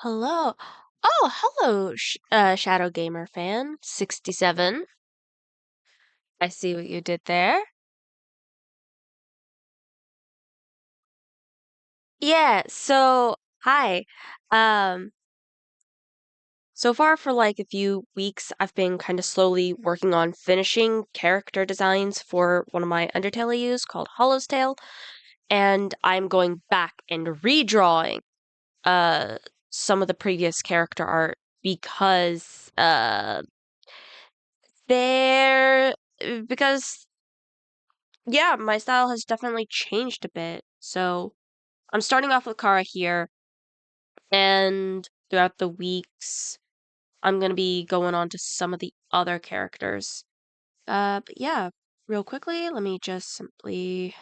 Hello. Oh, hello, Shadow Gamer fan 67. I see what you did there. Yeah, so hi. Um, so far for like a few weeks, I've been kind of slowly working on finishing character designs for one of my Undertale AUs called Hallowstale, and I'm going back and redrawing uh some of the previous character art because they're because yeah, my style has definitely changed a bit. So I'm starting off with Chara here, and throughout the weeks, I'm gonna be going on to some of the other characters. But yeah, real quickly, let me just simply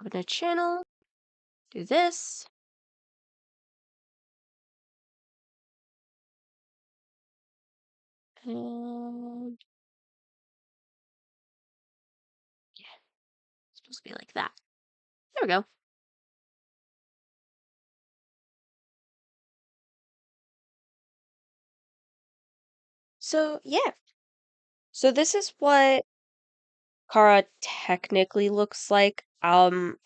open a channel, do this, and yeah, it's supposed to be like that. There we go. So yeah, so this is what Chara technically looks like. I'm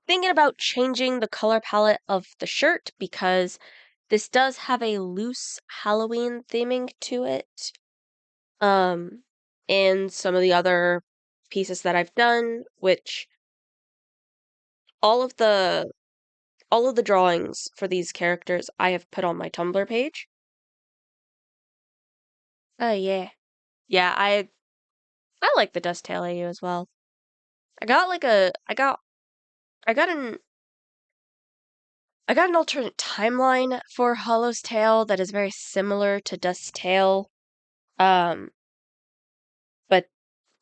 thinking about changing the color palette of the shirt because this does have a loose Halloween theming to it. Um, and some of the other pieces that I've done, which all of the all of the drawings for these characters I have put on my Tumblr page. Oh yeah. Yeah, I like the Dust-Tail AU as well. I got like a I got an I got an alternate timeline for Hallowstale that is very similar to Dust-Tail. Um, but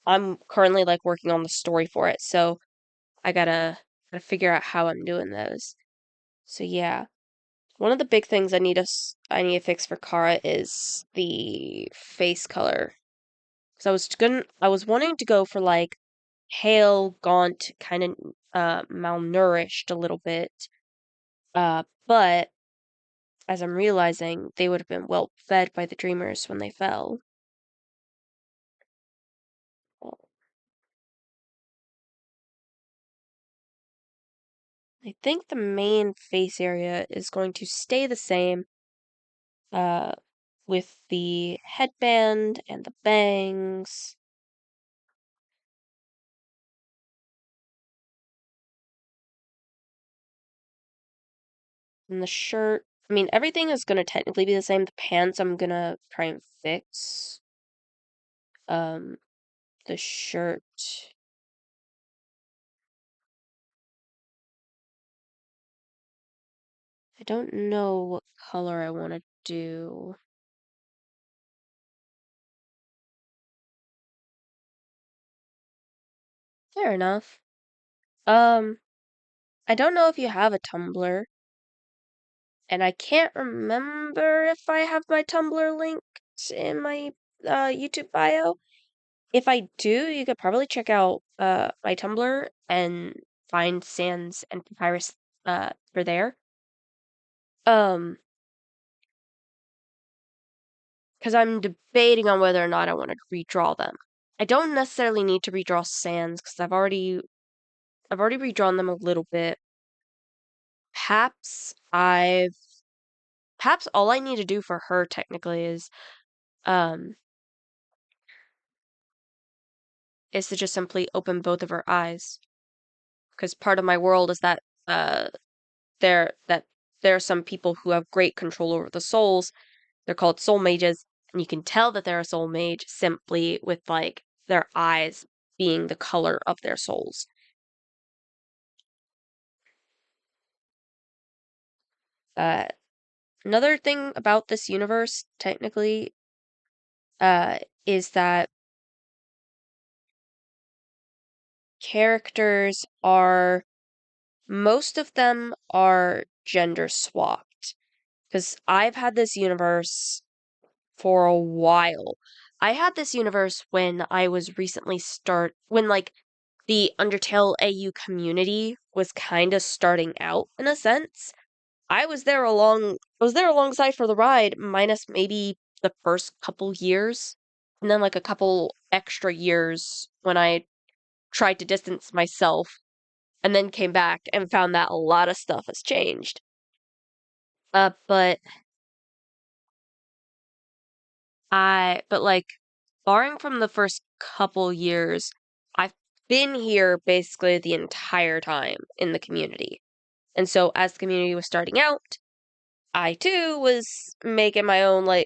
I'm currently like working on the story for it, so I gotta figure out how I'm doing those. So yeah, one of the big things I need to fix for Kara is the face color. Because I was wanting to go for like pale, gaunt, kind of malnourished a little bit. But as I'm realizing, they would have been well fed by the dreamers when they fell. I think the main face area is going to stay the same, uh, with the headband and the bangs. And the shirt. I mean, everything is gonna technically be the same. The pants I'm gonna try and fix. Um, the shirt. I don't know what color I want to do. Fair enough. Um, I don't know if you have a Tumblr, and I can't remember if I have my Tumblr linked in my YouTube bio. If I do, you could probably check out my Tumblr and find Sans and Papyrus for there. Um, because I'm debating on whether or not I want to redraw them. I don't necessarily need to redraw Sans because I've already redrawn them a little bit. Paps, I've Paps all I need to do for her technically um is to just simply open both of her eyes. Because part of my world is that uh that there are some people who have great control over the souls. They're called soul mages, and you can tell that they're a soul mage simply with like their eyes being the color of their souls. Uh Another thing about this universe, technically, uh, is that characters are, most of them are gender swapped. Because I've had this universe for a while. I had this universe when I was recently when like the Undertale AU community was kind of starting out in a sense. I was there alongside for the ride, minus maybe the first couple years, and then like a couple extra years when I tried to distance myself and then came back and found that a lot of stuff has changed. But like, barring from the first couple years, I've been here basically the entire time in the community. And so as the community was starting out, I too was making my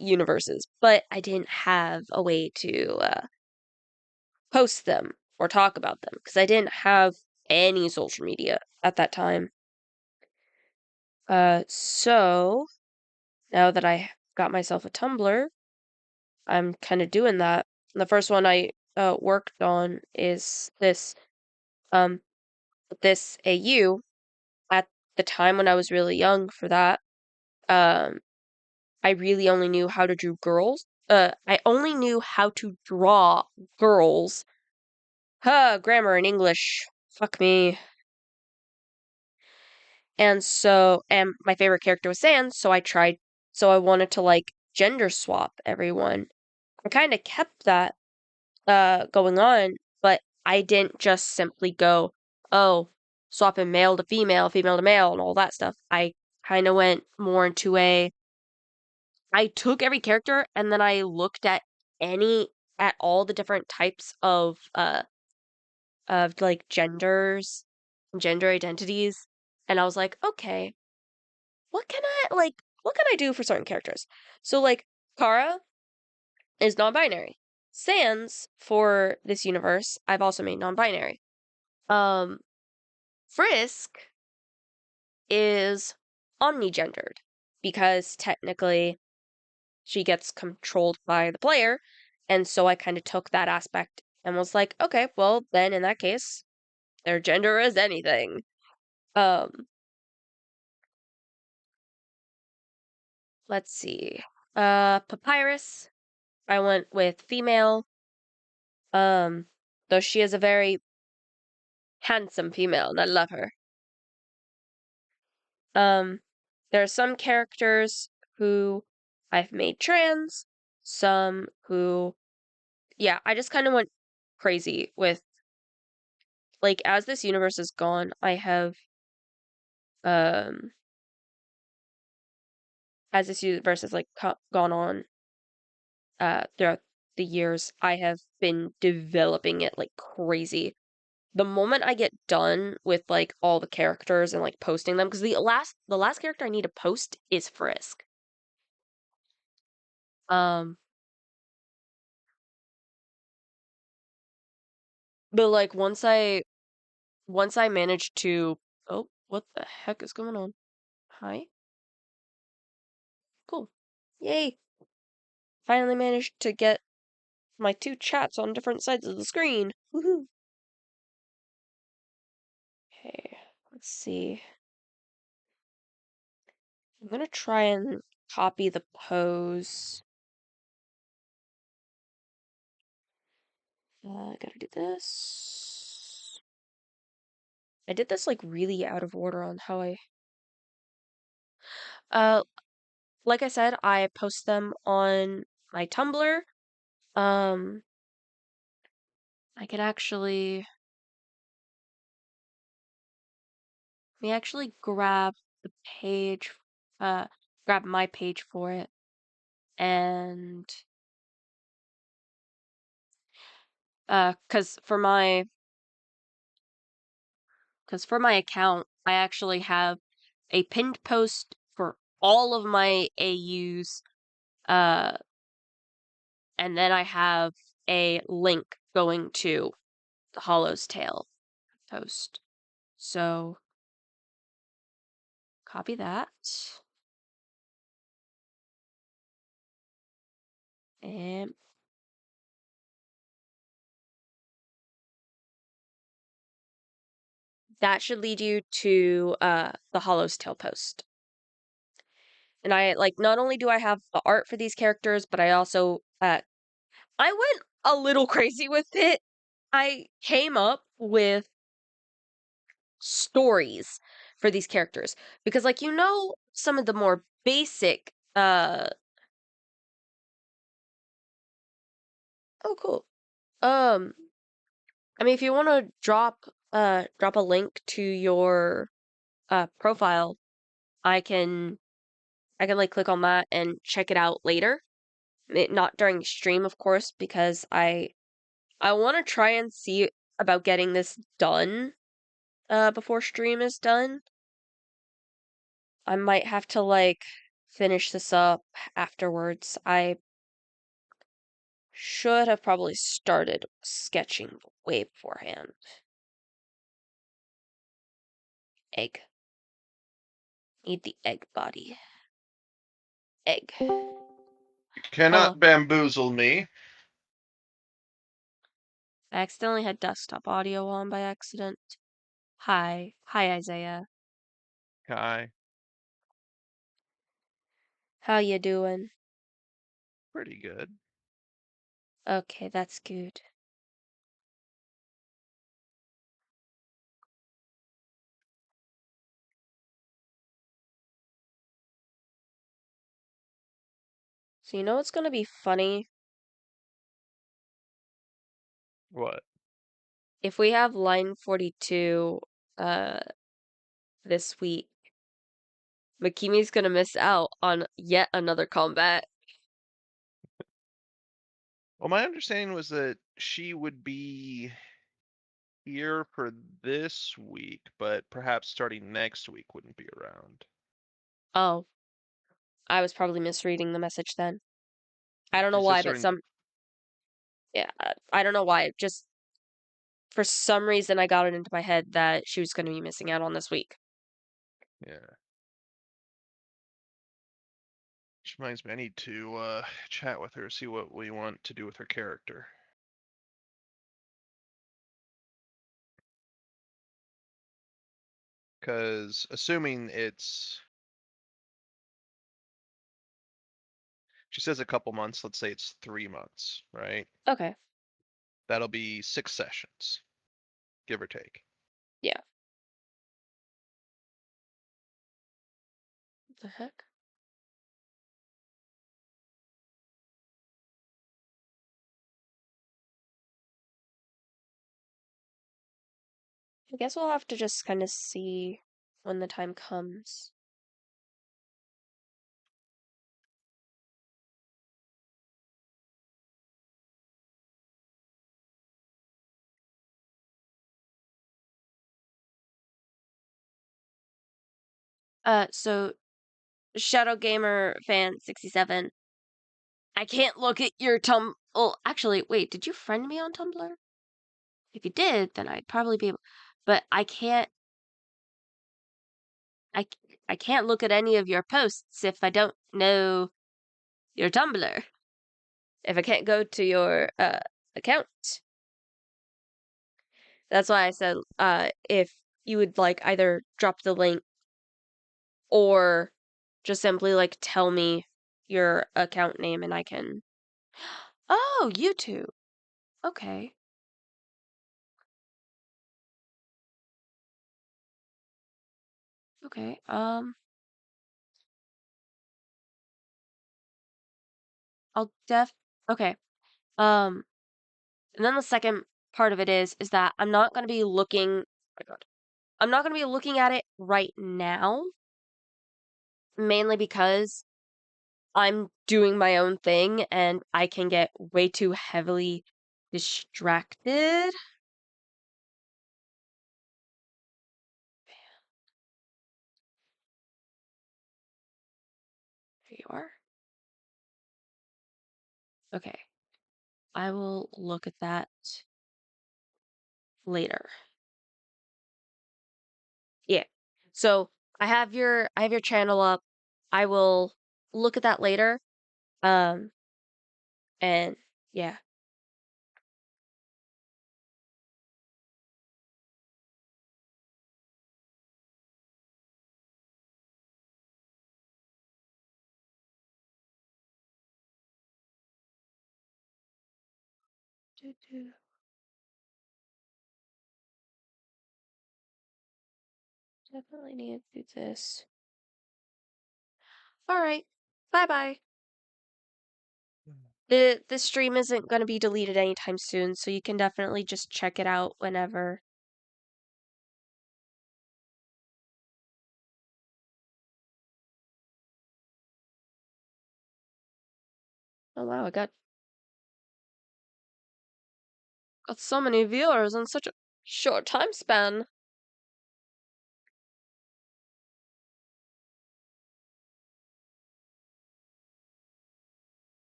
universes, but I didn't have a way to post them or talk about them because I didn't have any social media at that time. So now that I got myself a Tumblr, I'm kind of doing that. The first one I worked on is um this AU. At the time when I was really young for that, um I really only knew how to draw girls. I only knew how to draw girls. Huh, grammar and English. Fuck me. And my favorite character was Sans, so I wanted to like gender swap everyone. I kind of kept that going on, but I didn't just simply go, oh, swapping male to female, female to male, and all that stuff. I kind of went more into I took every character and then I looked at all the different types of like gender identities, and I was like, okay, what can I do for certain characters? So like Chara is non-binary. Sans for this universe, I've also made non-binary. Um Frisk is omnigendered because technically she gets controlled by the player. And so I kind of took that aspect and was like, okay, well, then in that case, their gender is anything. Um, let's see. Papyrus, I went with female. Um, though she is a very handsome female, and I love her. Um, there are some characters who I've made trans, some who, yeah, I just kind of went crazy with, like, as this universe is gone, um, as this universe has, like, gone on, throughout the years, I have been developing it like crazy. The moment I get done with, like, all the characters and, like, posting them, because the last character I need to post is Frisk. Um, but, like, once I managed to oh, what the heck is going on? Hi? Cool. Yay! Finally managed to get my two chats on different sides of the screen. Woohoo! Okay, let's see. I'm gonna try and copy the pose. I gotta do this. I did this like really out of order on how uh like I said, I post them on my Tumblr. Um I could actually let me actually the page uh grab my page for it, and 'cause for my account, I actually have a pinned post for all of my AUs, uh, and then I have a link going to the Hallowstale post. So copy that, and that should lead you to the Hallowstale post. And I like not only do I have the art for these characters, but I also I went a little crazy with it. I came up with stories for these characters because, like, some of the more basic oh cool. I mean, if you want to drop a link to your profile, I can like click on that and check it out later. Not during stream, of course, because I want to try and see about getting this done before stream is done. I might have to like finish this up afterwards. I should have probably started sketching way beforehand. Egg. Need the egg body. Egg. You cannot bamboozle me. I accidentally had desktop audio on by accident. Hi. Hi, Isaiah. Hi. How you doing? Pretty good. Okay, that's good. So you know what's gonna be funny? What? If we have line 42 uh this week, Makimi's gonna miss out on yet another combat. Well, my understanding was that she would be here for this week, but perhaps starting next week wouldn't be around. Oh, I was probably misreading the message then. I don't know She says why, but starting. yeah, I don't know why. Just for some reason, I got it into my head that she was gonna be missing out on this week. Yeah. Which reminds me, I need to chat with her, see what we want to do with her character. Because assuming she says a couple months, let's say it's 3 months, right? Okay. That'll be 6 sessions, give or take. Yeah. What the heck? I guess we'll have to just kind of see when the time comes. So Shadow Gamer Fan 67. I can't look at your Well, actually, wait, did you friend me on Tumblr? If you did, then I'd probably be able. But I, I can't look at any of your posts if I don't know your Tumblr. If I can't go to your account. That's why I said if you would like either drop the link or just simply like tell me your account name and I can. Oh, YouTube. Okay. Okay. I'll okay. Um and then the second part of it is that I'm not going to be looking oh my God. I'm not going to be looking at it right now, mainly because I'm doing my own thing and I can get way too heavily distracted. There you are. Okay. I will look at that later. Yeah. So I have your channel up. I will look at that later. Um and yeah. Definitely need to do this. Alright. Bye-bye. The stream isn't going to be deleted anytime soon, so you can definitely just check it out whenever. Oh wow, I got so many viewers in such a short time span.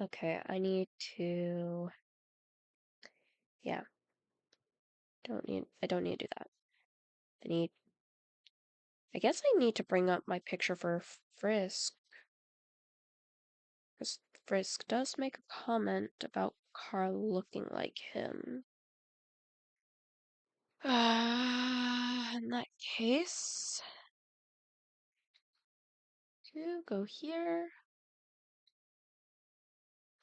Okay, I need to... Yeah. I don't need to do that. I guess I need to bring up my picture for Frisk. Because Frisk does make a comment about Carl looking like him. In that case... To go here.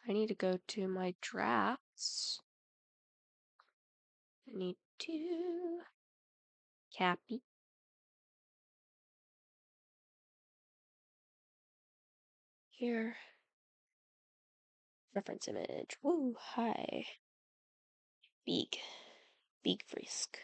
I need to go to my drafts. I need to copy. Here. Reference image. Woo, hi. Big. Big Frisk.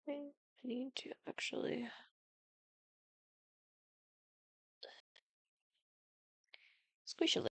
I need to actually squish a little.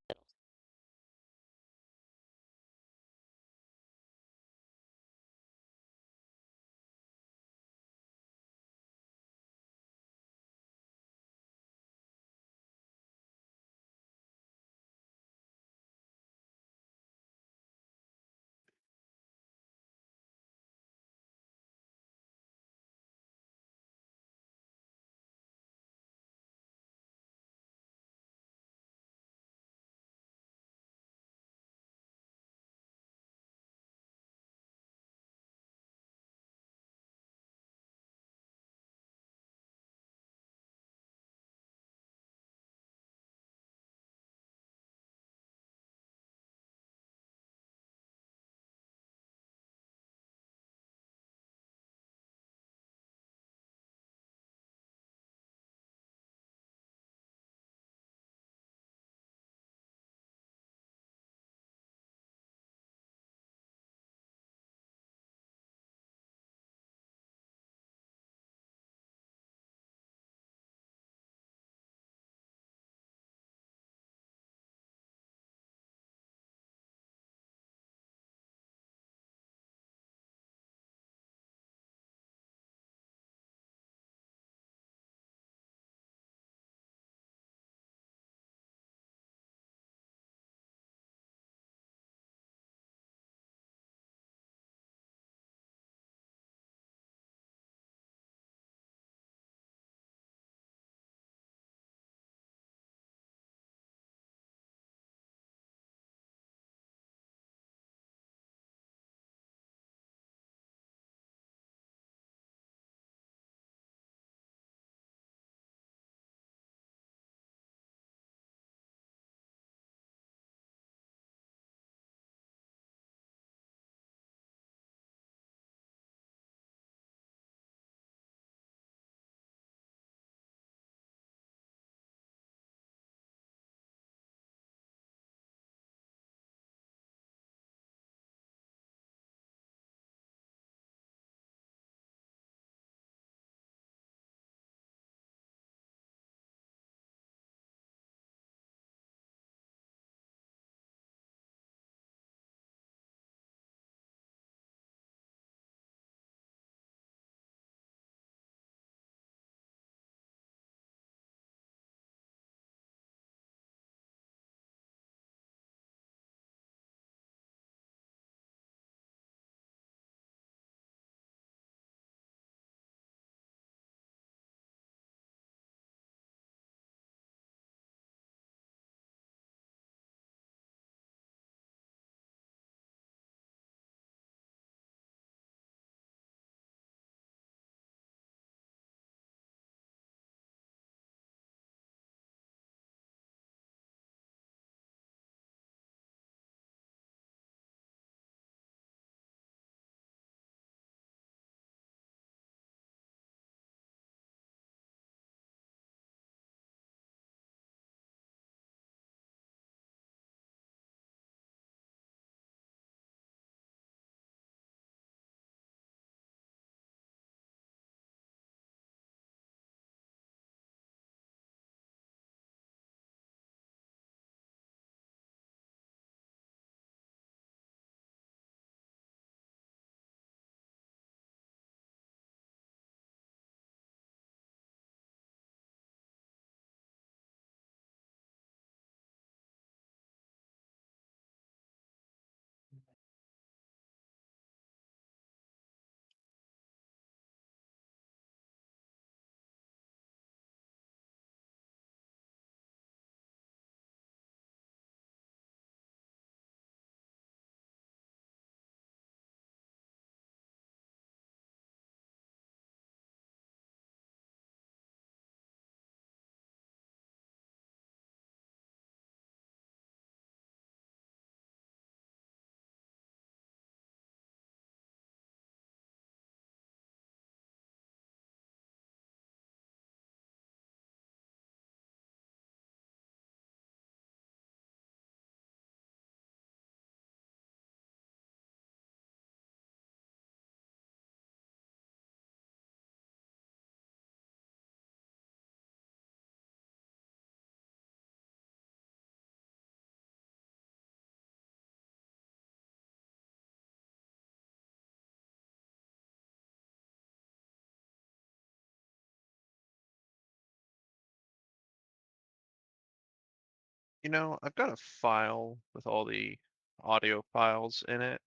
I've got a file with all the audio files in it,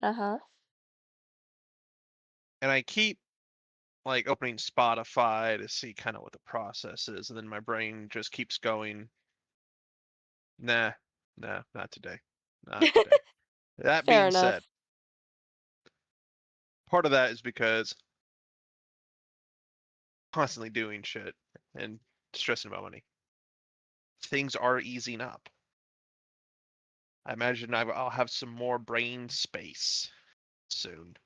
Uh-huh. and I keep like opening Spotify to see kind of what the process is, and then my brain just keeps going, nah, nah, not today. Not today. That Fair being said, enough. part of that is because constantly doing shit and stressing about money. Things are easing up. I imagine I'll have some more brain space soon.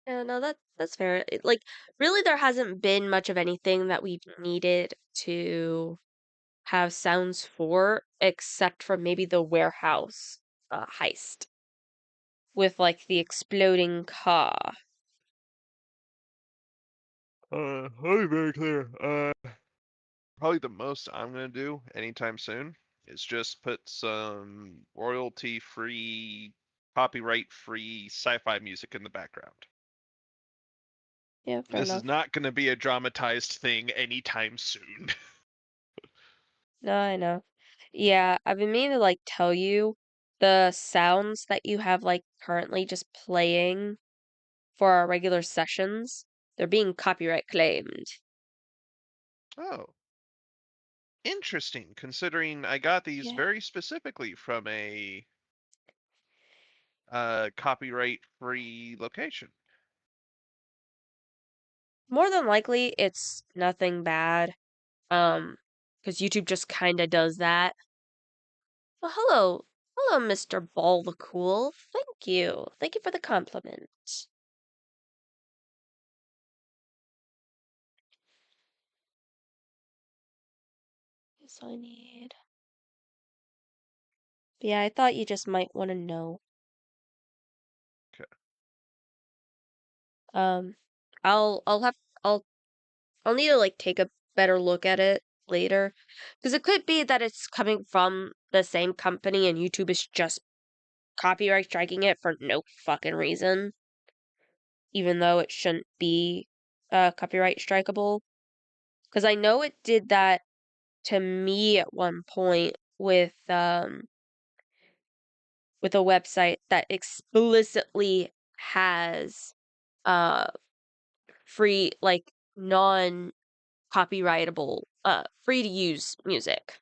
Yeah, no, that's fair. Like, really, there hasn't been much of anything that we've needed to have sounds for, except for maybe the warehouse heist with like the exploding car. I'll be very clear. Probably the most I'm gonna do anytime soon is just put some royalty-free, copyright-free sci-fi music in the background. Yeah, fair This is enough. not gonna be a dramatized thing anytime soon. No, I know. Yeah, I've been meaning to like tell you the sounds that you have like currently just playing for our regular sessions, they're being copyright claimed. Oh, interesting, considering I got these Yeah. very specifically from a copyright-free location. More than likely it's nothing bad. Because YouTube just kinda does that. Well, hello. Hello, Mr. Ball the Cool. Thank you. Thank you for the compliment. Yes, I need. But yeah, I thought you just might want to know. Okay. Um, I'll have I'll I'll need to like take a better look at it later, because it could be that it's coming from the same company and YouTube is just copyright striking it for no fucking reason, even though it shouldn't be copyright strikeable. Because I know it did that to me at one point with a website that explicitly has uh free like non copyrightable free to use music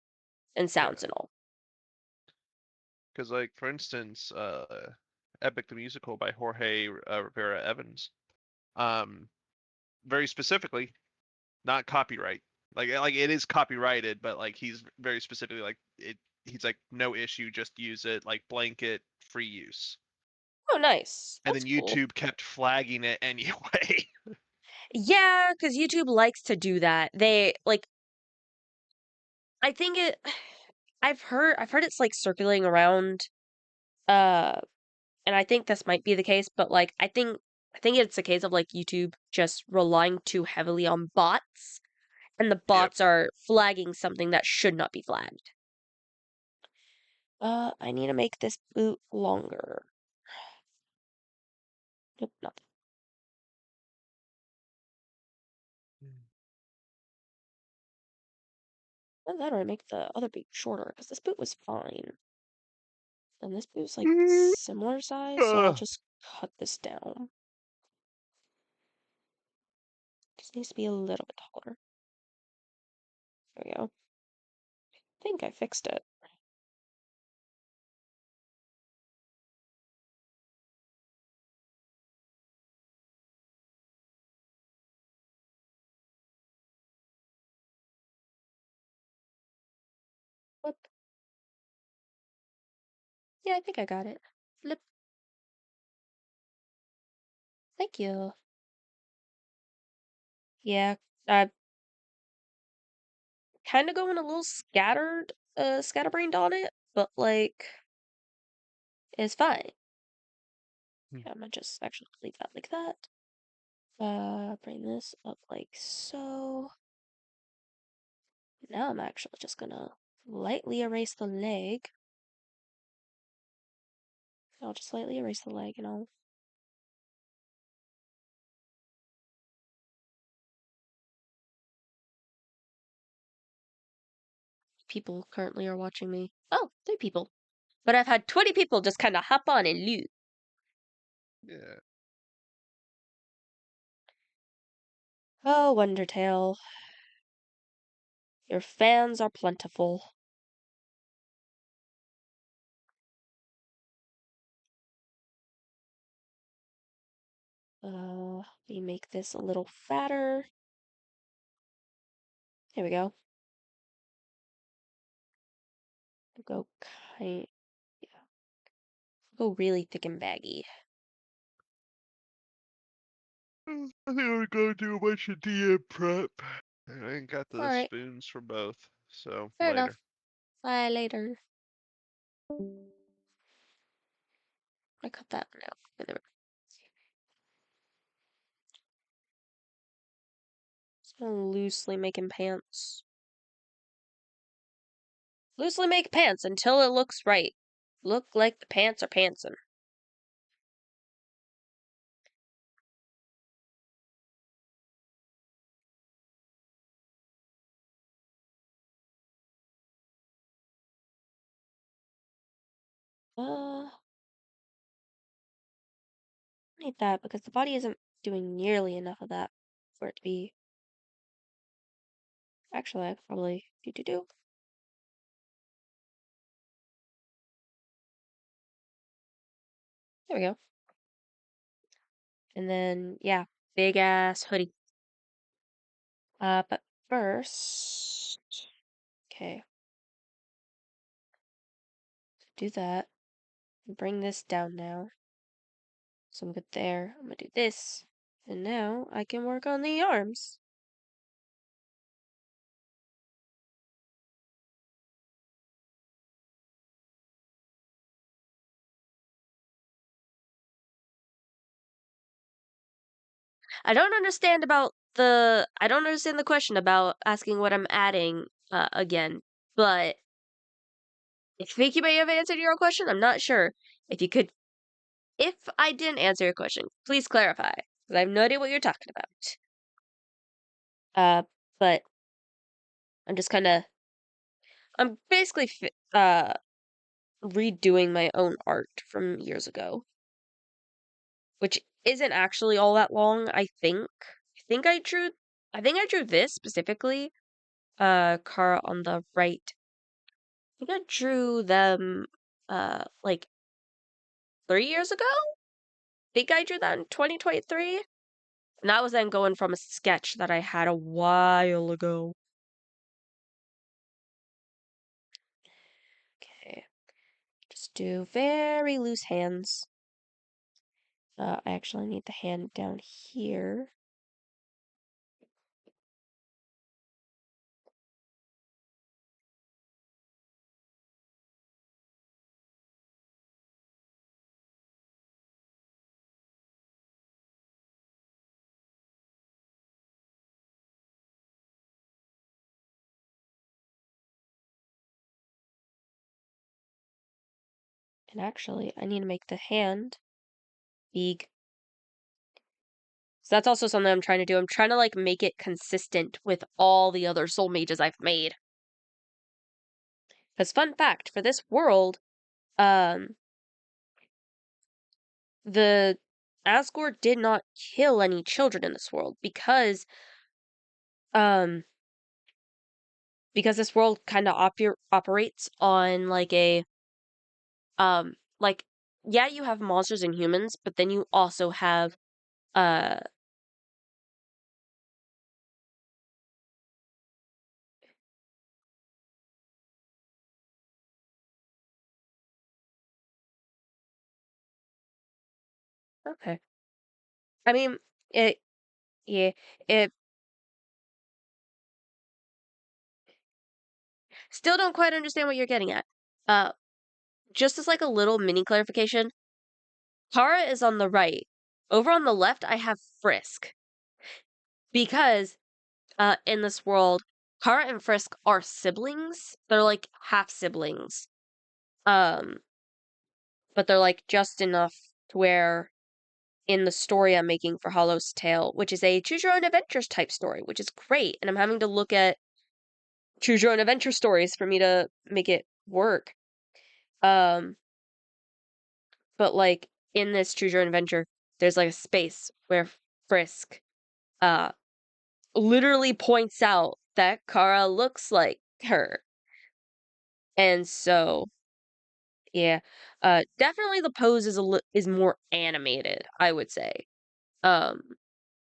and Yeah. sounds and all. Because, like, for instance, Epic the Musical by Jorge Rivera Evans, um, very specifically, not copyright. Like it is copyrighted, but like he's very specifically like it. He's like, no issue, just use it, like blanket free use. Oh, nice. And That's then cool. YouTube kept flagging it anyway. Yeah, because YouTube likes to do that. They like I think it I've heard it's like circulating around uh and I think this might be the case, but like I think it's a case of like YouTube just relying too heavily on bots and the Yep. bots are flagging something that should not be flagged. I need to make this boot longer. Nope, nothing. Either that or I make the other boot shorter, because this boot was fine. And this boot's like similar size, so I'll just cut this down. Just needs to be a little bit taller. There we go. I think I fixed it. Flip. Yeah, I think I got it. Flip. Thank you. Yeah, I'm kind of going a little scatterbrained on it, but like, it's fine. Yeah, I'm gonna just actually leave that like that. Bring this up like so. Now I'm actually just gonna lightly erase the leg. I'll just lightly erase the leg and I'll. people currently are watching me. Oh, 3 people. But I've had 20 people just kind of hop on and loot. Yeah. Oh, Undertale. Your fans are plentiful. Let me make this a little fatter. There we go. Go kind, yeah. Go really thick and baggy. I think I'm gonna do a bunch of DM prep. And I ain't got All the right, spoons for both, so fair enough. later. Bye later. I cut that one out. Okay, there we go. Just gonna loosely making pants. Loosely make pants until it looks right. Look like the pants are pantsin'. I need that because the body isn't doing nearly enough of that for it to be. Actually, I could probably do. There we go. And then, yeah, big ass hoodie. But first, okay, do that. Bring this down now. So I'm good there. I'm gonna do this. And now I can work on the arms. I don't understand the question about asking what I'm adding again, but I think you may have answered your own question. I'm not sure. If I didn't answer your question, please clarify, because I have no idea what you're talking about. But I'm just kind of, I'm basically redoing my own art from years ago, which isn't actually all that long, I think. I think I drew this specifically, Chara on the right. I think I drew them, like 3 years ago? I think I drew that in 2023. And that was then going from a sketch that I had a while ago. Okay. Just do very loose hands. I actually need the hand down here. And actually, I need to make the hand big. So that's also something I'm trying to do. I'm trying to like make it consistent with all the other soul mages I've made. Because fun fact, for this world, um, the Asgore did not kill any children in this world um because this world kind of operates on like a like yeah, you have monsters and humans, but then you also have uh okay. I mean, it yeah, it still don't quite understand what you're getting at. Uh just as like a little mini clarification, Tara is on the right. Over on the left, I have Frisk because in this world, Kara and Frisk are siblings. They're like half siblings. Um, but they're like just enough to where in the story I'm making for Hallowstale, which is a choose your own adventures type story, which is great. And I'm having to look at choose your own adventure stories for me to make it work. Um, but like in this choose your own adventure, there's like a space where Frisk uh literally points out that Chara looks like her. And so, yeah, definitely the pose is more animated, I would say. Um,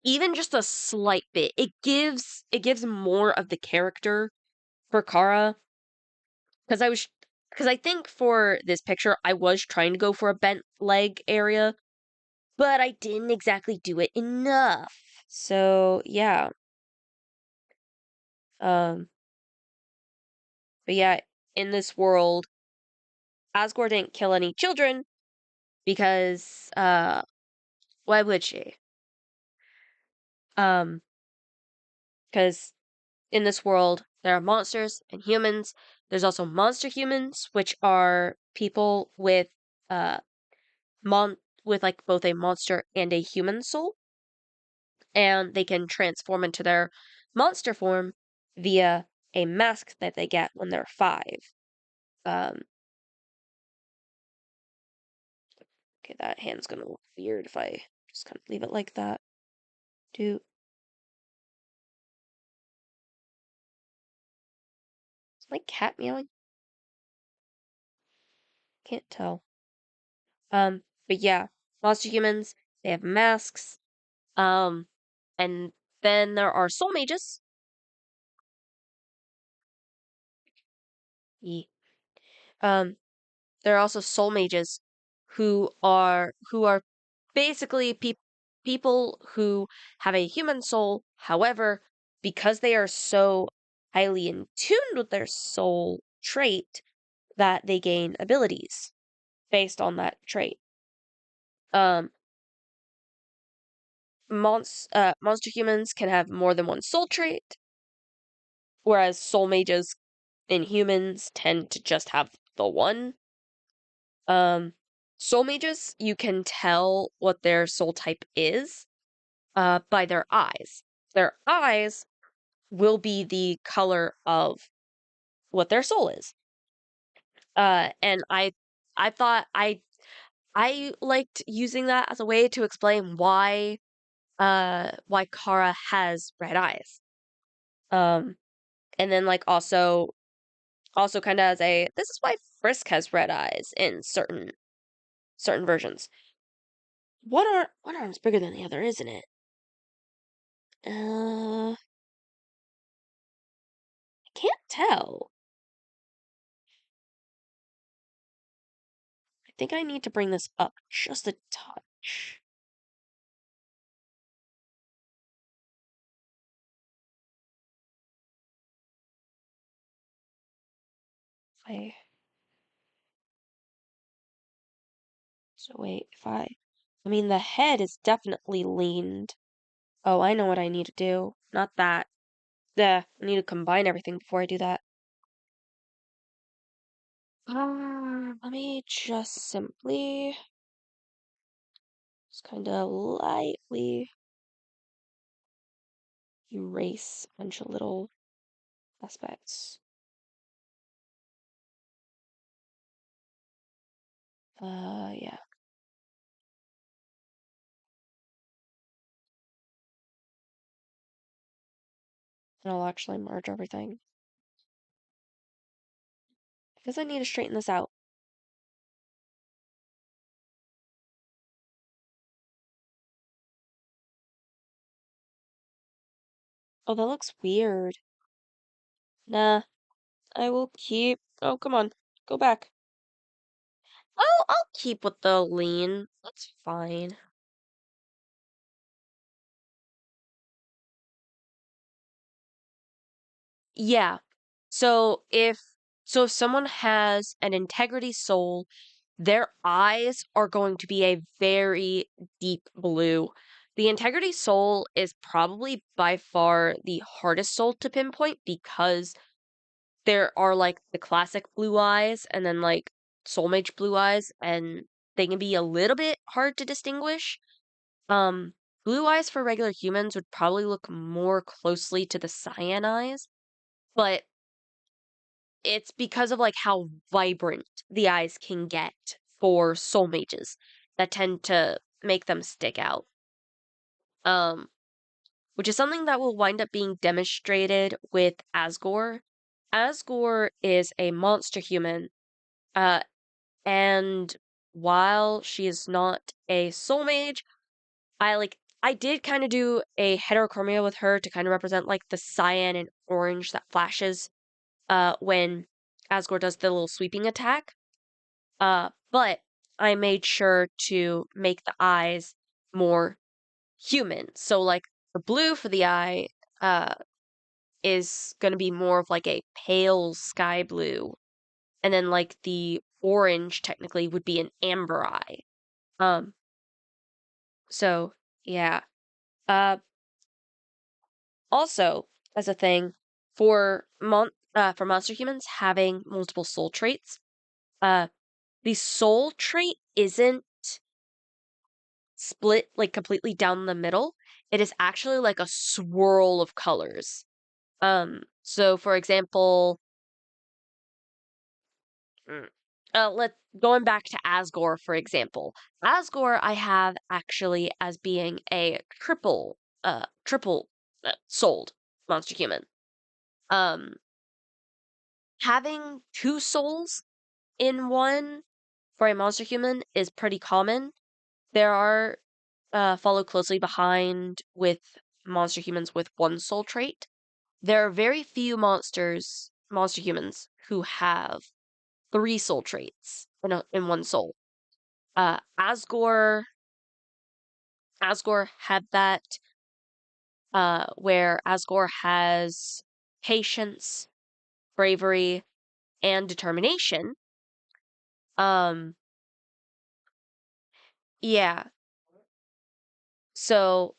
even just a slight bit. It gives more of the character for Chara because I think for this picture I was trying to go for a bent leg area, but I didn't exactly do it enough. So, yeah. Um, but yeah, in this world, Asgore didn't kill any children because why would she? Um, because in this world there are monsters and humans. There's also monster humans, which are people with uh with like both a monster and a human soul, and they can transform into their monster form via a mask that they get when they're 5. Um, okay, that hand's gonna look weird if I just kind of leave it like that. Do Is my cat meowing? Can't tell. But yeah, monster humans, they have masks. Um, and then there are soul mages. Ye- Um, there are also soul mages who are basically people who have a human soul. However, because they are so highly in tune with their soul trait that they gain abilities based on that trait. Um, monster humans can have more than one soul trait, whereas soul mages in humans tend to just have the one. Um, soul mages, you can tell what their soul type is by their eyes. Their eyes will be the color of what their soul is. And I thought I liked using that as a way to explain why Chara has red eyes. Um, and then like also kind of as a this is why Frisk has red eyes in certain versions. One arm's bigger than the other, isn't it? I can't tell. I think I need to bring this up just a touch. I So wait, I mean the head is definitely leaned. Oh, I know what I need to do. Not that. I need to combine everything before I do that. Let me just simply just kind of lightly erase a bunch of little aspects. Yeah. And I'll actually merge everything. Because I need to straighten this out. Oh, that looks weird. Nah, I will keep. Oh, come on. Go back. Oh, I'll keep with the lean. That's fine. Yeah. So if someone has an integrity soul, their eyes are going to be a very deep blue. The integrity soul is probably by far the hardest soul to pinpoint because there are like the classic blue eyes and then like soul mage blue eyes, and they can be a little bit hard to distinguish. Um, blue eyes for regular humans would probably look more closely to the cyan eyes, but it's because of like how vibrant the eyes can get for soul mages that tend to make them stick out. Um, which is something that will wind up being demonstrated with Asgore. Asgore is a monster human, uh, and while she is not a soul mage, I did kind of do a heterochromia with her to kind of represent like the cyan and orange that flashes when Asgore does the little sweeping attack. But I made sure to make the eyes more human. So like the blue for the eye uh is going to be more of like a pale sky blue, and then like the orange technically would be an amber eye. Um so yeah. Uh Also, as a thing for monster humans having multiple soul traits, uh the soul trait isn't split like completely down the middle. It is actually like a swirl of colors. So for example, mm, let going back to Asgore, for example. Asgore I have actually as being a triple souled monster human. Um, Having two souls in one for a monster human is pretty common. There are follow closely behind with monster humans with one soul trait. There are very few monster humans, who have three soul traits in one soul. Asgore had that, where Asgore has patience, bravery, and determination. Um, yeah. So,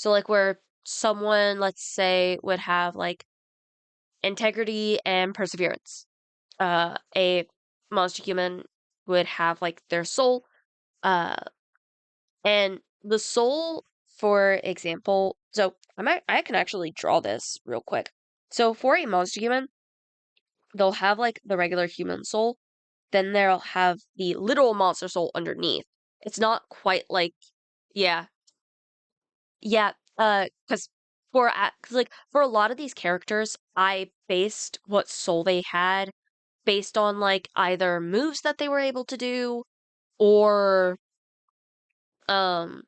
like where someone, let's say, would have like integrity and perseverance. A monster human would have like their soul, uh, and the soul, for example. So I can actually draw this real quick. So for a monster human, they'll have like the regular human soul, then they'll have the literal monster soul underneath. It's not quite like, yeah, yeah, because like for a lot of these characters, I based what soul they had based on like either moves that they were able to do, or um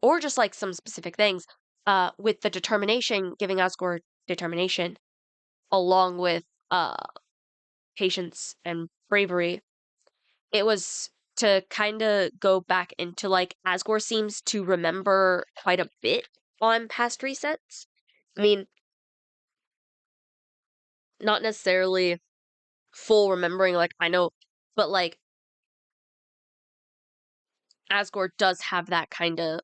or just like some specific things. With the determination, giving Asgore determination along with patience and bravery, it was to kind of go back into like Asgore seems to remember quite a bit on past resets. I mean, not necessarily full remembering, like I know, but like Asgore does have that kind of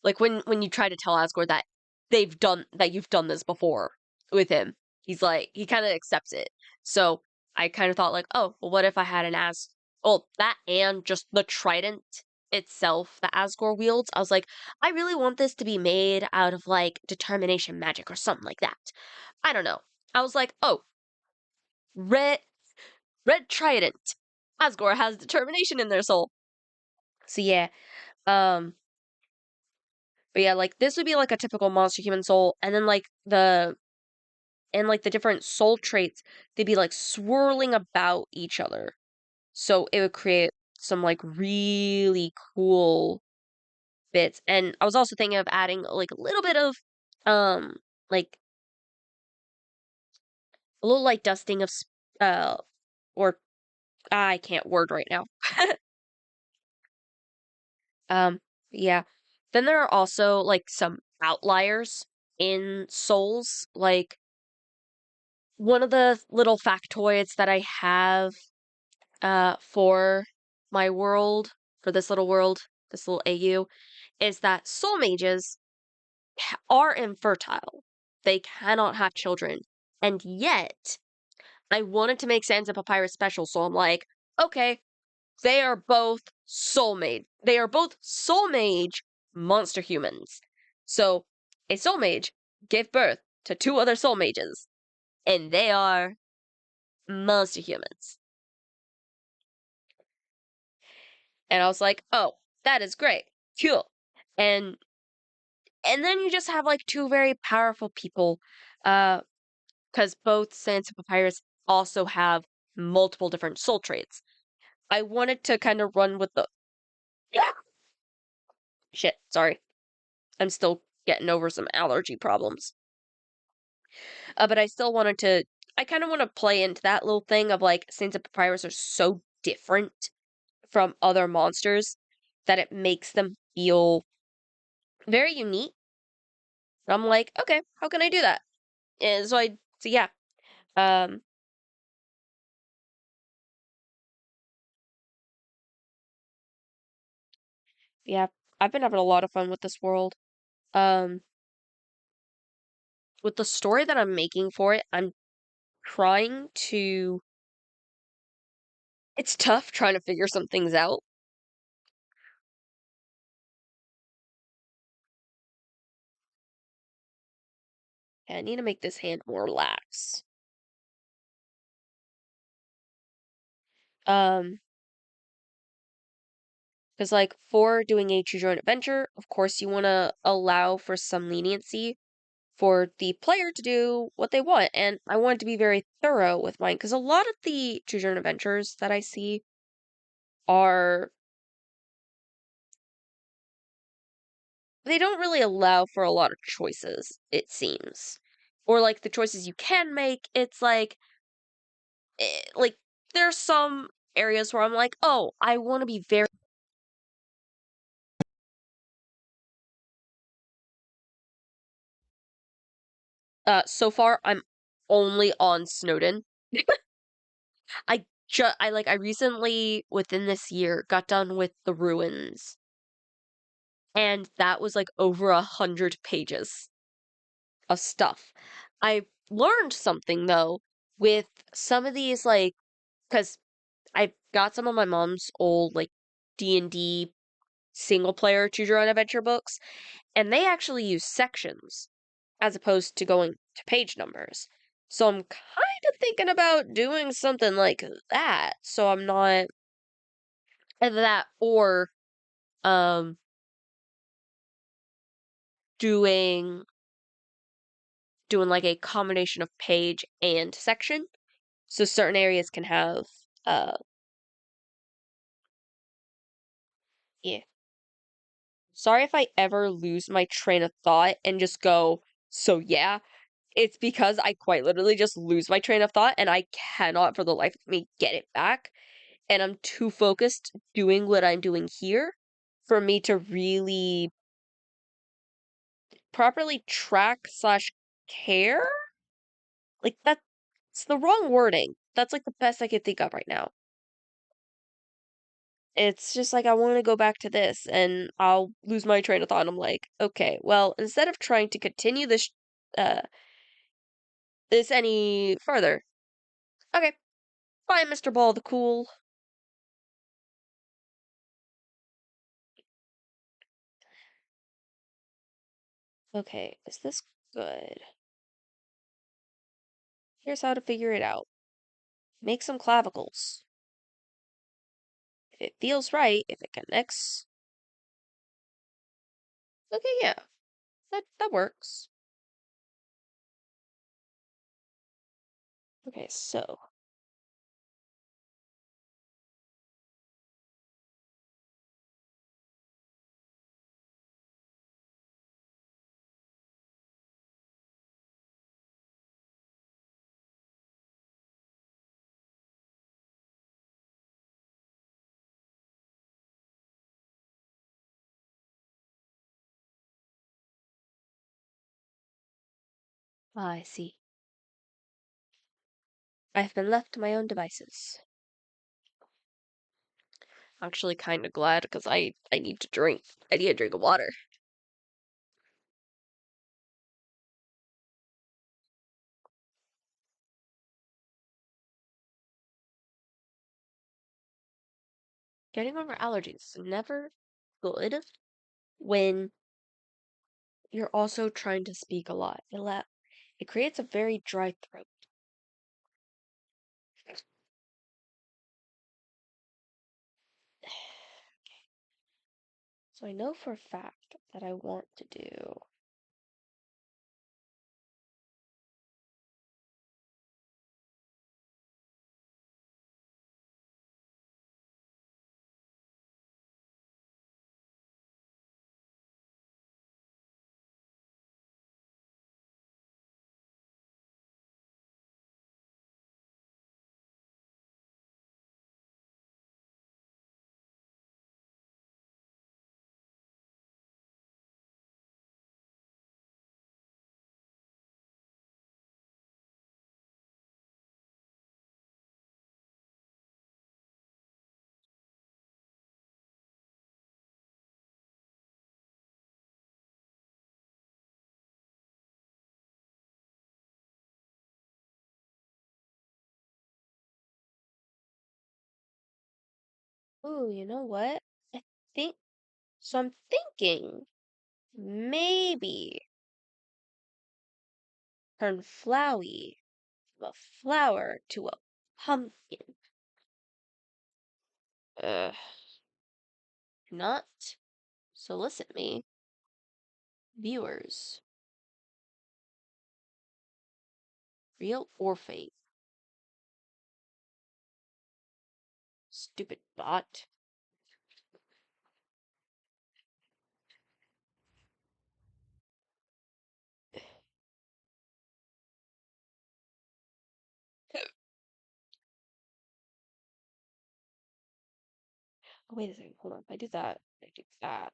like when you try to tell Asgore that you've done this before with him, he's like he kind of accepts it. So I kind of thought like, oh, well, what if I had an that and just the trident itself that Asgore wields? I was like, I really want this to be made out of like determination magic or something like that. I don't know. I was like, oh, red trident. Asgore has determination in their soul. So yeah, um, but yeah, like this would be like a typical monster human soul, and then like the different soul traits, they'd be like swirling about each other. So it would create some like really cool bits. And I was also thinking of adding like a little bit of like a little like dusting of uh or I can't word right now. Yeah. Then there are also like some outliers in souls. Like one of the little factoids that I have for my world, for this little world, this little AU, is that soul mages are infertile. They cannot have children. And yet, I wanted to make Sands of Papyrus special, so I'm like, okay, they are both soulmate. They are both soul mage monster humans. So, a soul mage give birth to 2 other soul mages, and they are monster humans. And I was like, "Oh, that is great. Cool." And then you just have, like, 2 very powerful people, because both Sans and Papyrus also have multiple different soul traits. I wanted to kinda run with the shit, sorry. I'm still getting over some allergy problems. But I still wanted to I kinda wanna play into that little thing of, like, Sans and Papyrus are so different from other monsters that it makes them feel very unique. And I'm like, "Okay, how can I do that?" And so yeah, um, yeah, I've been having a lot of fun with this world. Um, with the story that I'm making for it, I'm trying to it's tough trying to figure some things out. I need to make this hand more lax. Um, because like for doing a choose your own adventure, of course you want to allow for some leniency for the player to do what they want, and I wanted to be very thorough with mine because a lot of the choose your own adventures that I see are they don't really allow for a lot of choices, it seems. Or like the choices you can make, it's like there's some areas where I'm like, "Oh, I want to be very so far I'm only on Snowden. I recently within this year got done with the ruins, and that was like over 100 pages of stuff. I learned something though with some of these because I got some of my mom's old like D&D single player choose your own adventure books, and they actually use sections as opposed to going to page numbers. So I'm kind of thinking about doing something like that. So I'm not either that or um doing like a combination of page and section. So certain areas can have uh yeah. Sorry if I ever lose my train of thought and just go, so yeah, it's because I quite literally just lose my train of thought and I cannot for the life of me get it back. And I'm too focused doing what I'm doing here for me to really properly track slash care. Like that's the wrong wording. That's like the best I could think of right now. It's just like I want to go back to this and I'll lose my train of thought. And I'm like, okay, well, instead of trying to continue uh this any further, okay, bye, Mr. Ball the Cool. Okay, is this good? Here's how to figure it out. Make some clavicles. If it feels right, if it connects. Okay, yeah, that works. Okay, so I see. I have been left to my own devices. Actually, kind of glad because I need to drink. I need a drink of water. Getting over allergies is never good when you're also trying to speak a lot. It creates a very dry throat. So I know for a fact that I want to do. Ooh, you know what? I think so. I'm thinking maybe turn Flowey from a flower to a pumpkin. Not solicit me, viewers, real or fake. Stupid bot. Oh, wait a second. Hold on. If I do that, I do that.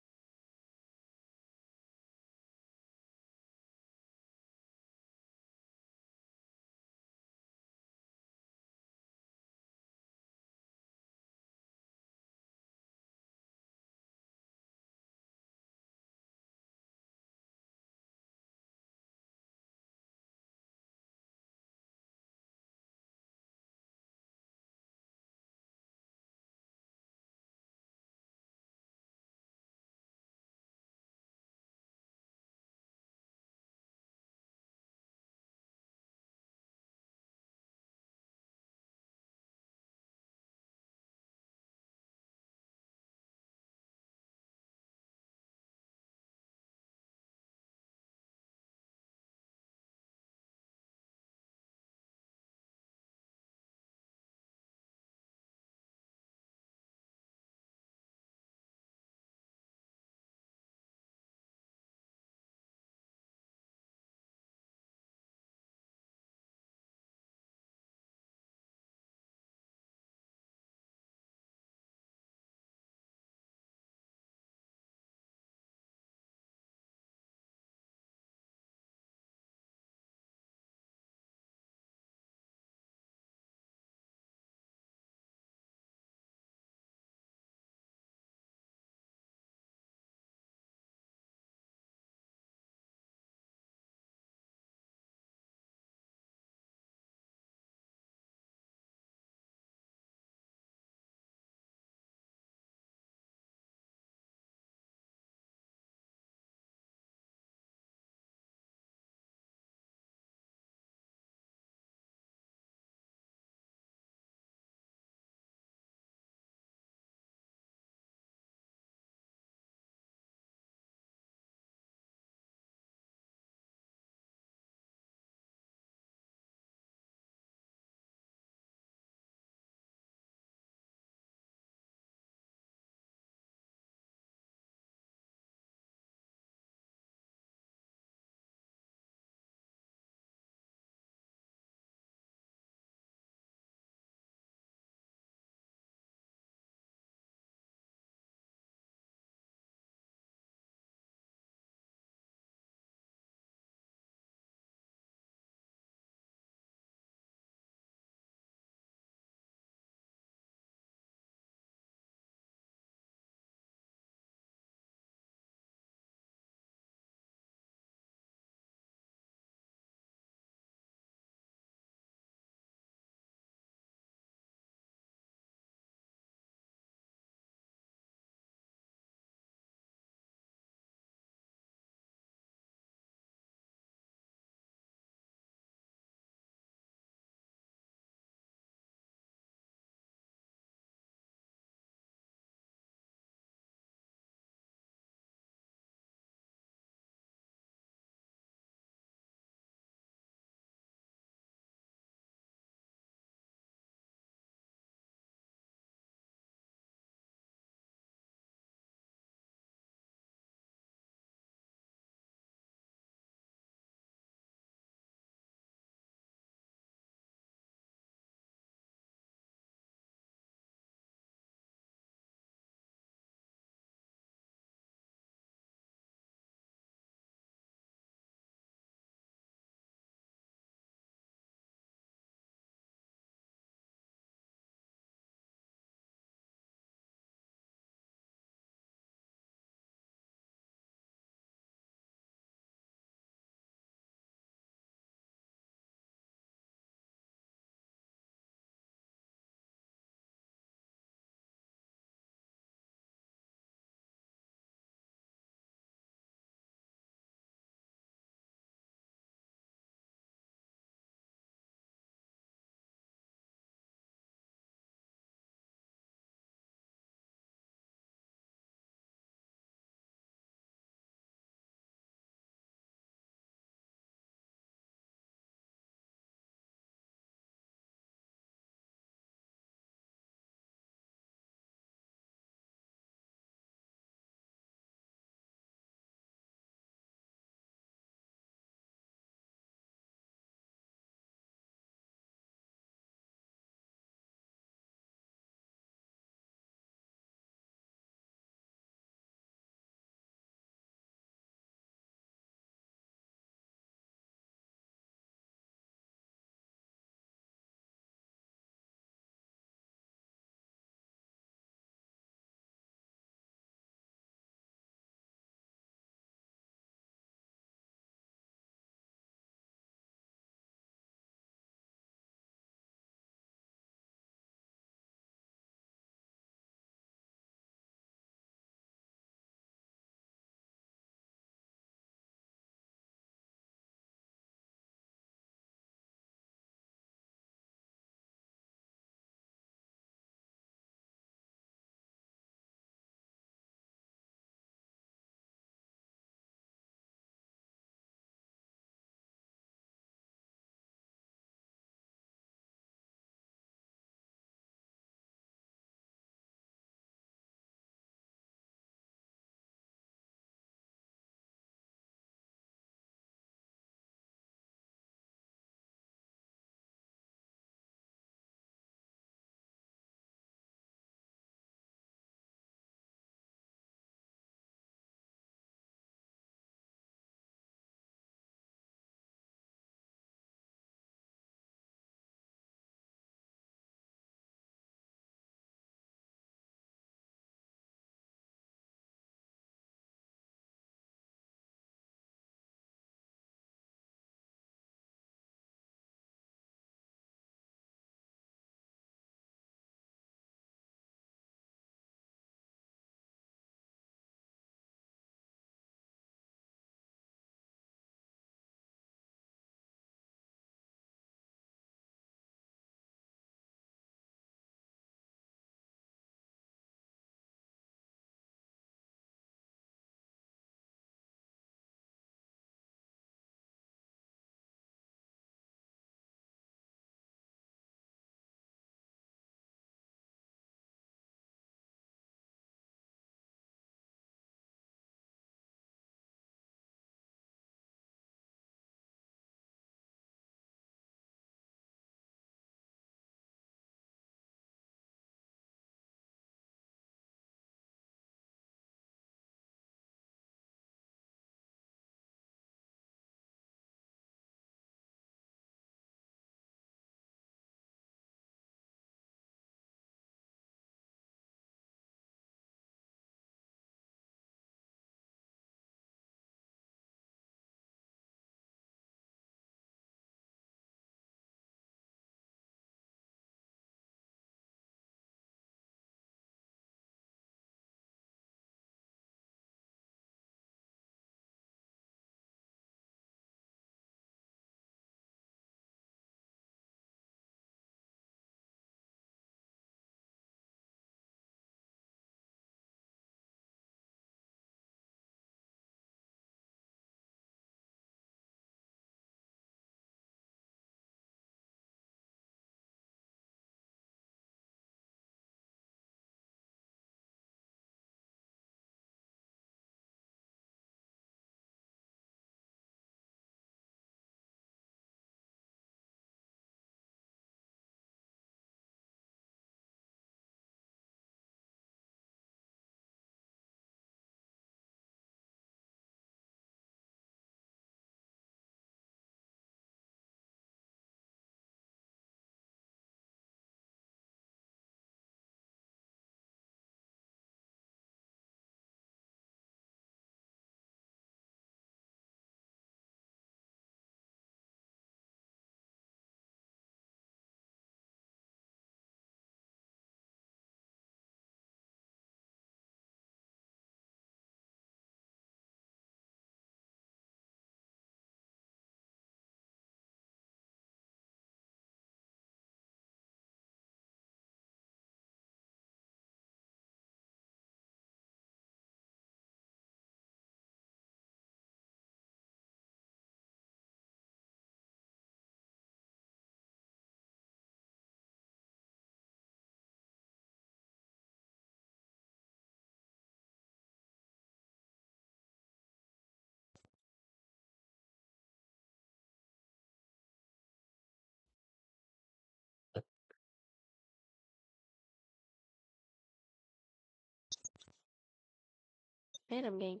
Man, I'm getting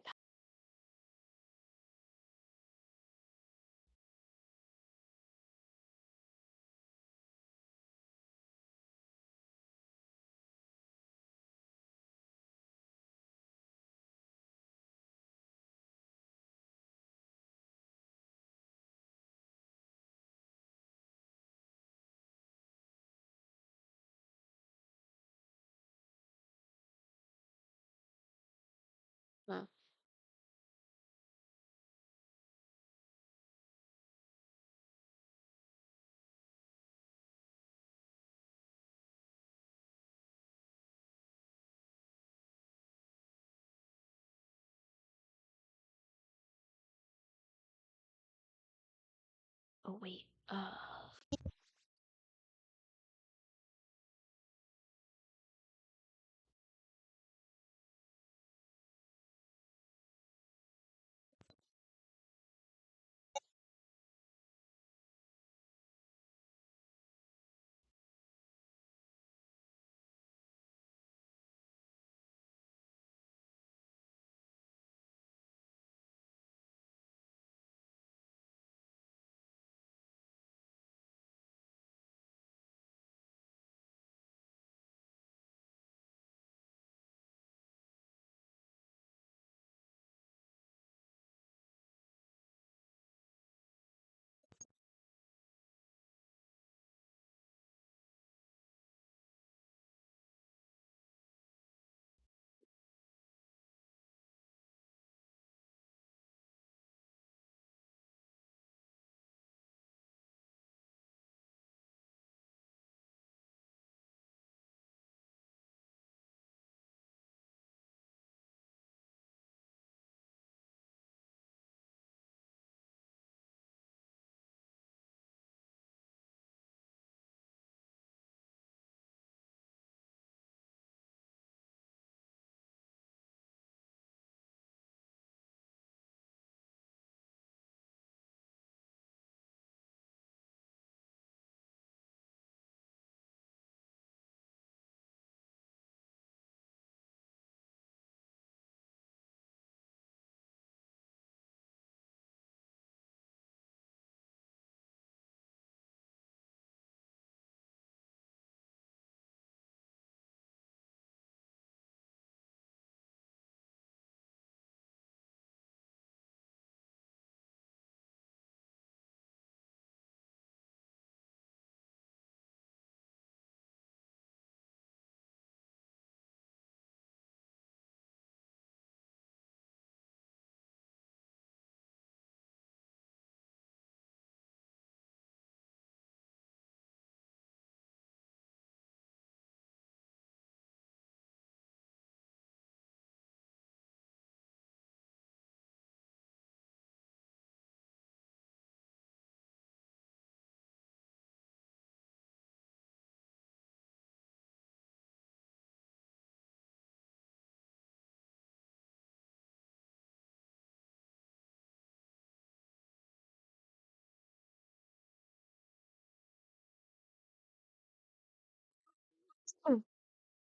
Huh. Oh wait.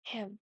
Him.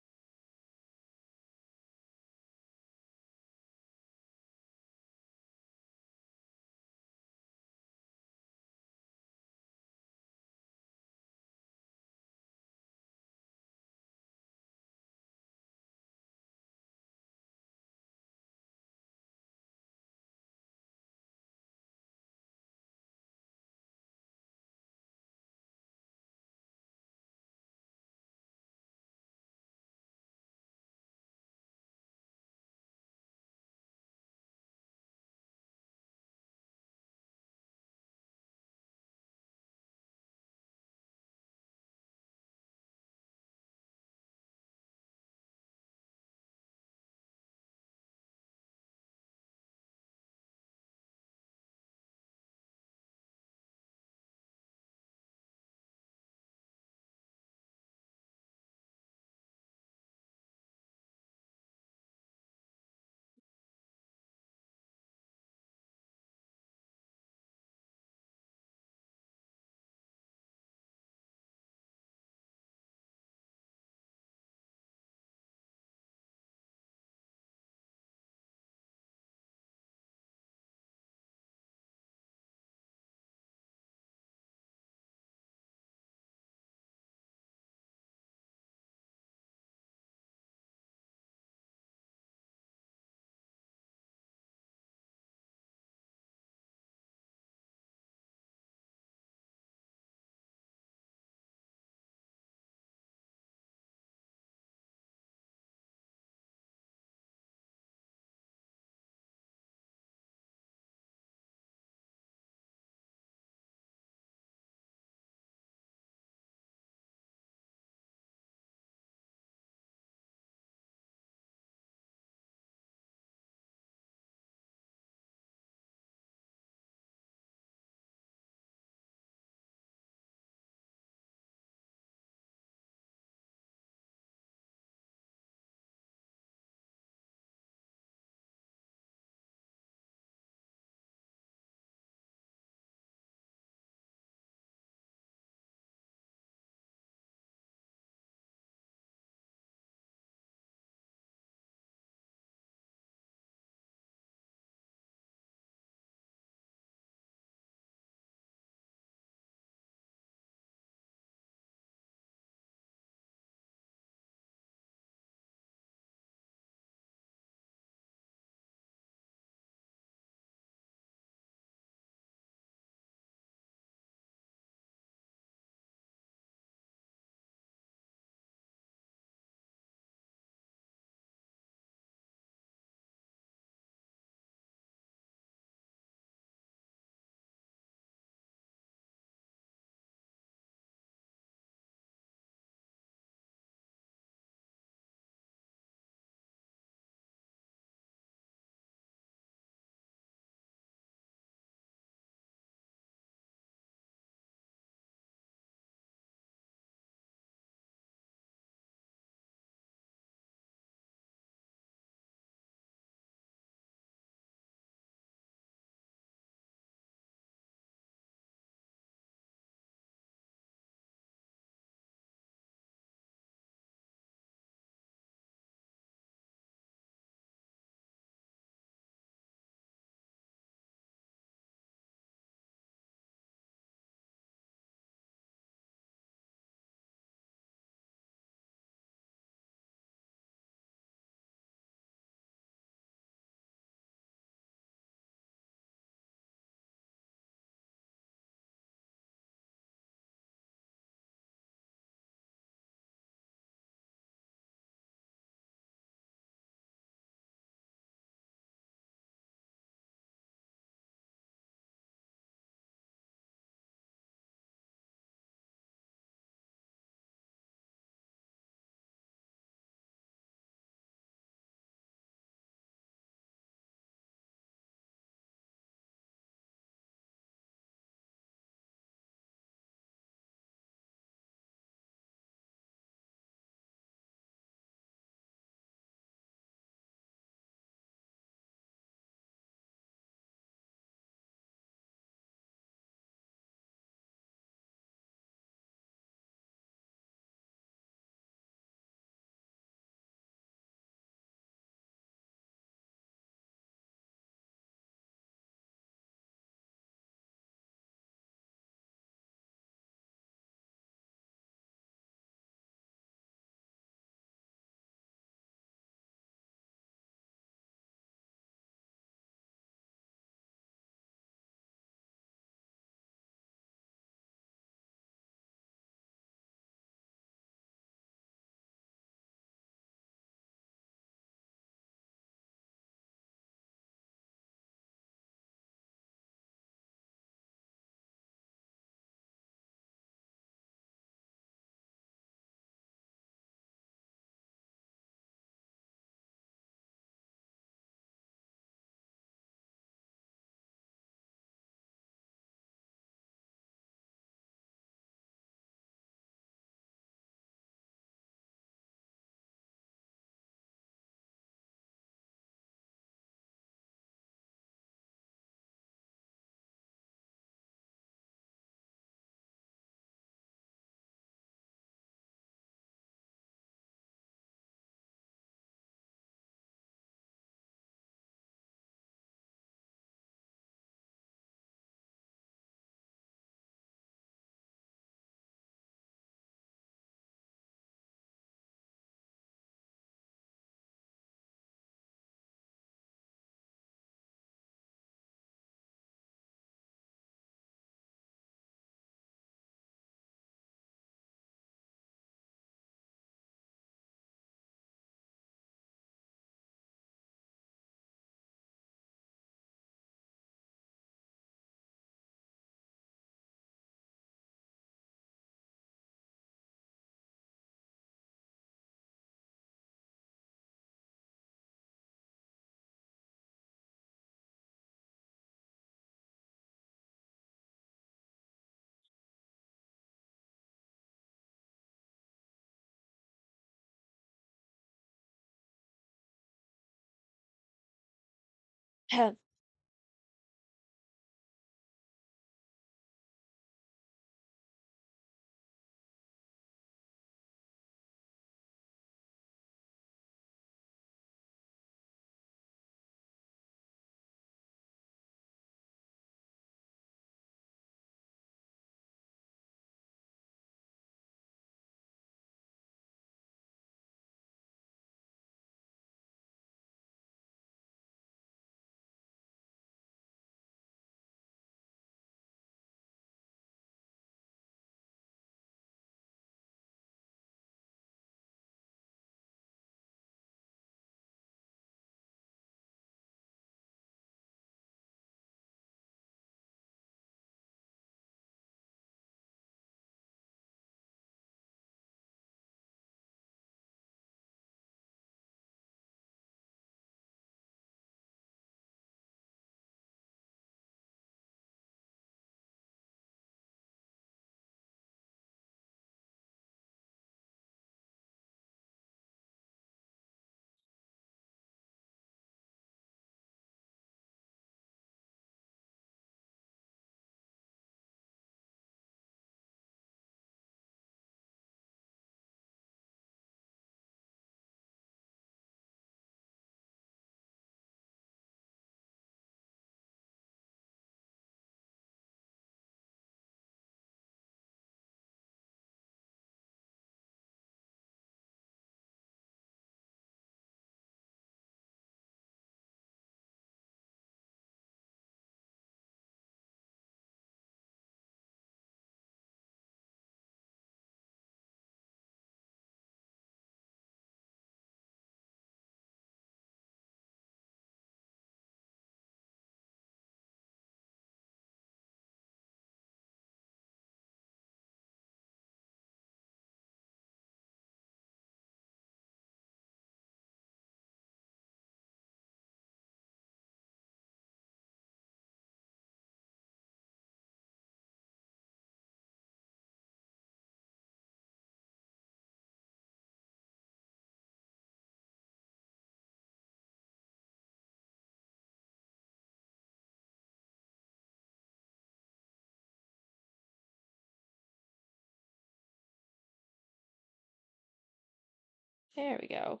There we go.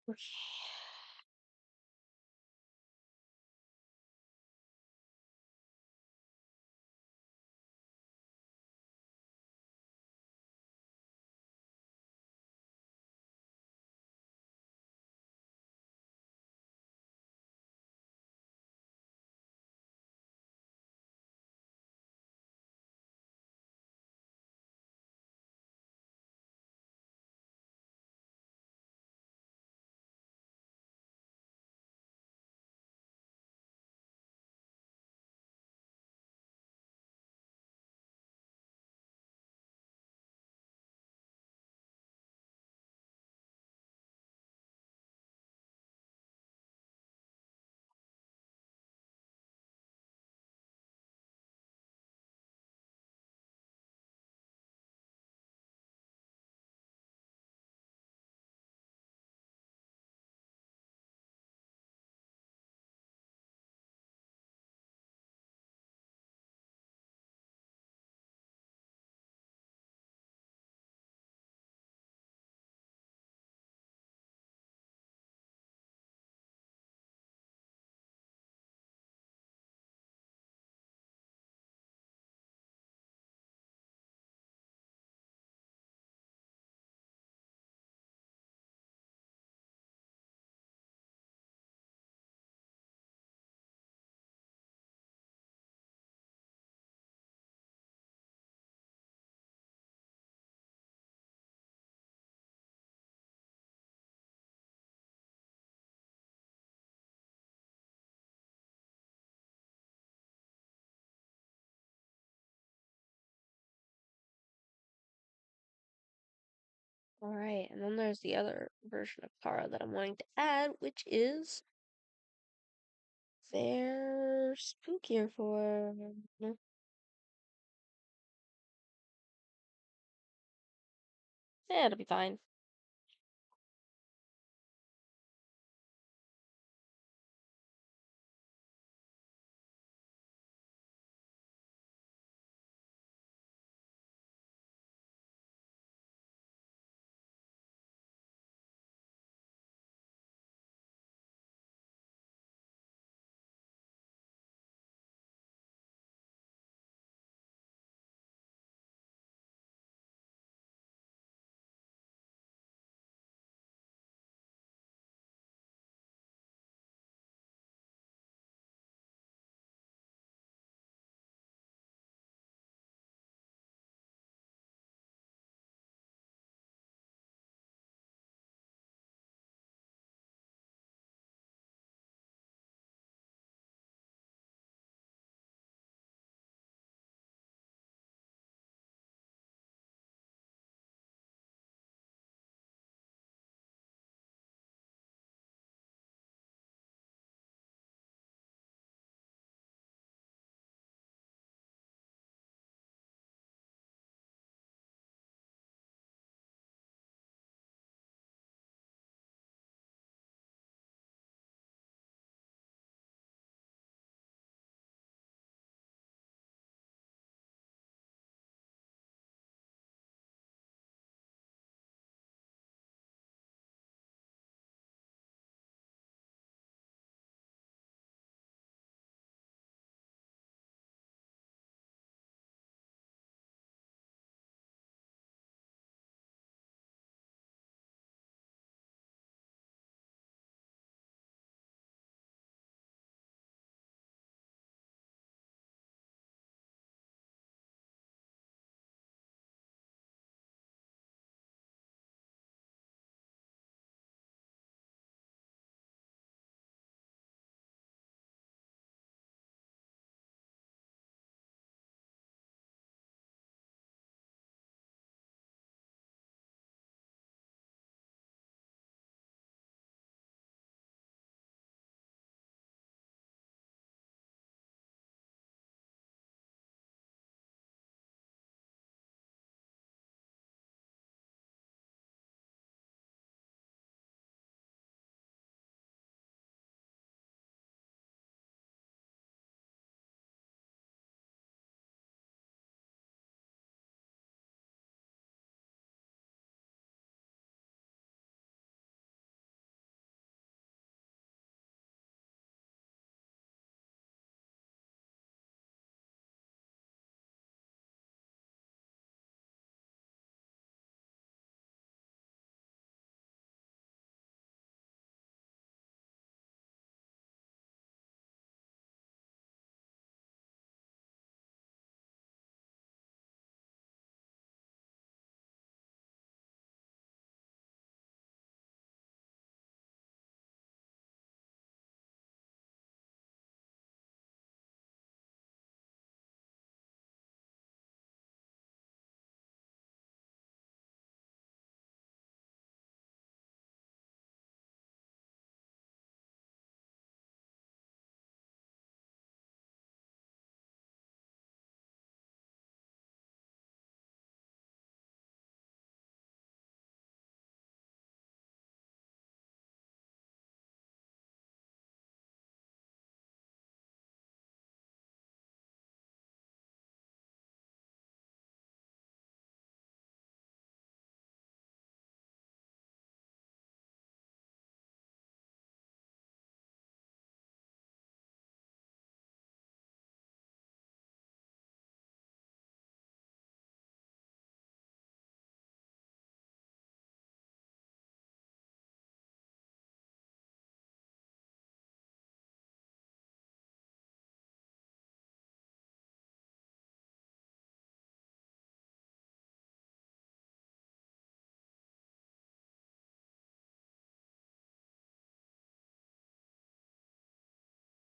Okay. All right, and then there's the other version of Chara that I'm wanting to add, which is their spookier form. Yeah, it'll be fine.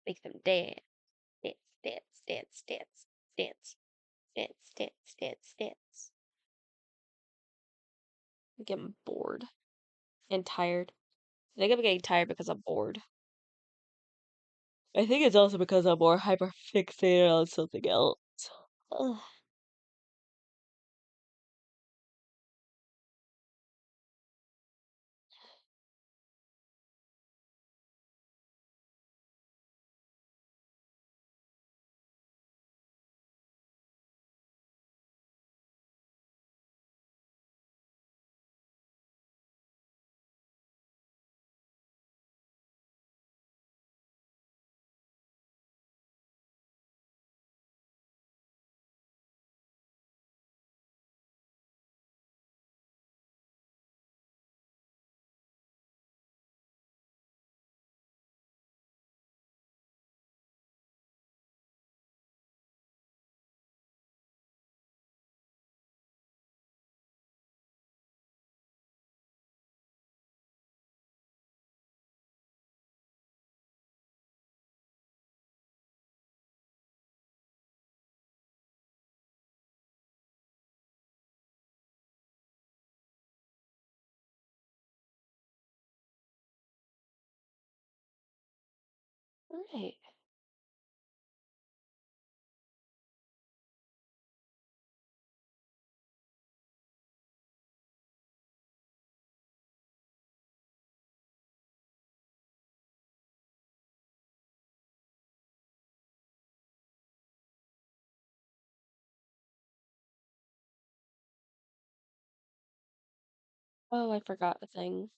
Make them dance, dance, dance, dance, dance, dance, dance, dance, dance, dance. I'm getting bored and tired. I think I'm getting tired because I'm bored. I think it's also because I'm more hyper fixated on something else. Ugh. Alright. Oh, I forgot a thing.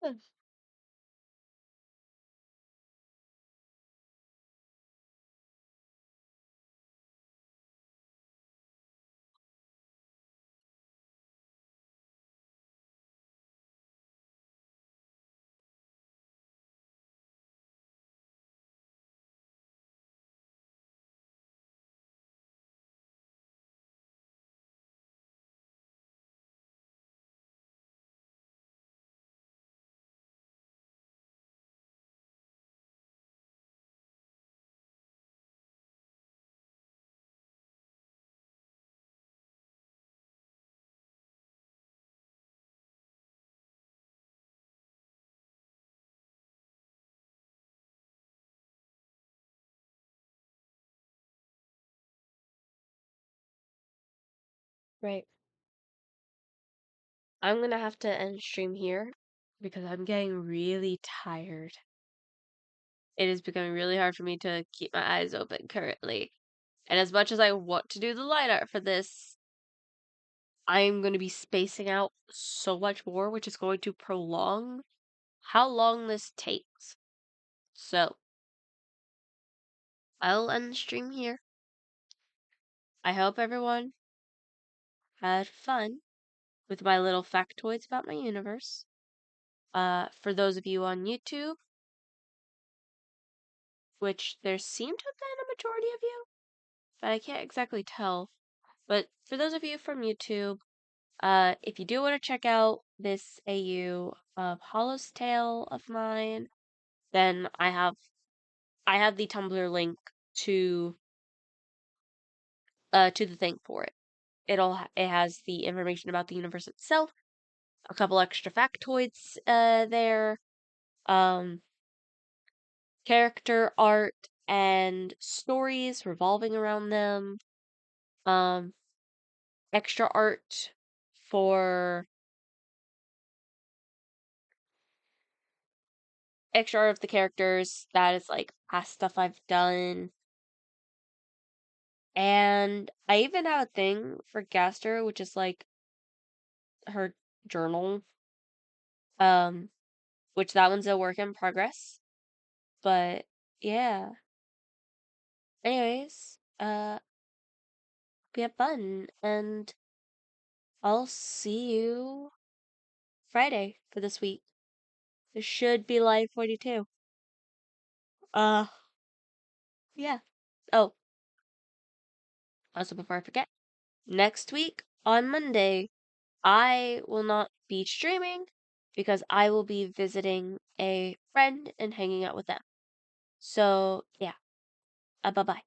Hmm. Right. I'm gonna have to end stream here because I'm getting really tired. It is becoming really hard for me to keep my eyes open currently. And as much as I want to do the light art for this, I'm going to be spacing out so much more, which is going to prolong how long this takes. So, I'll end the stream here. I hope everyone had fun with my little factoids about my universe. For those of you on YouTube, which there seem to have been a majority of you, but I can't exactly tell. But for those of you from YouTube, if you do want to check out this AU of Hallowstale of mine, then I have the Tumblr link to to the thing for it. It has the information about the universe itself, a couple extra factoids there, um, character art and stories revolving around them, um, extra art for extra art of the characters that is like past stuff I've done. And I even have a thing for Gaster, which is like her journal. Um, which that one's a work in progress. But yeah. Anyways, we have fun and I'll see you Friday for this week. This should be live 42. Uh, yeah. Oh, also before I forget, next week on Monday, I will not be streaming because I will be visiting a friend and hanging out with them. So, yeah. Bye bye.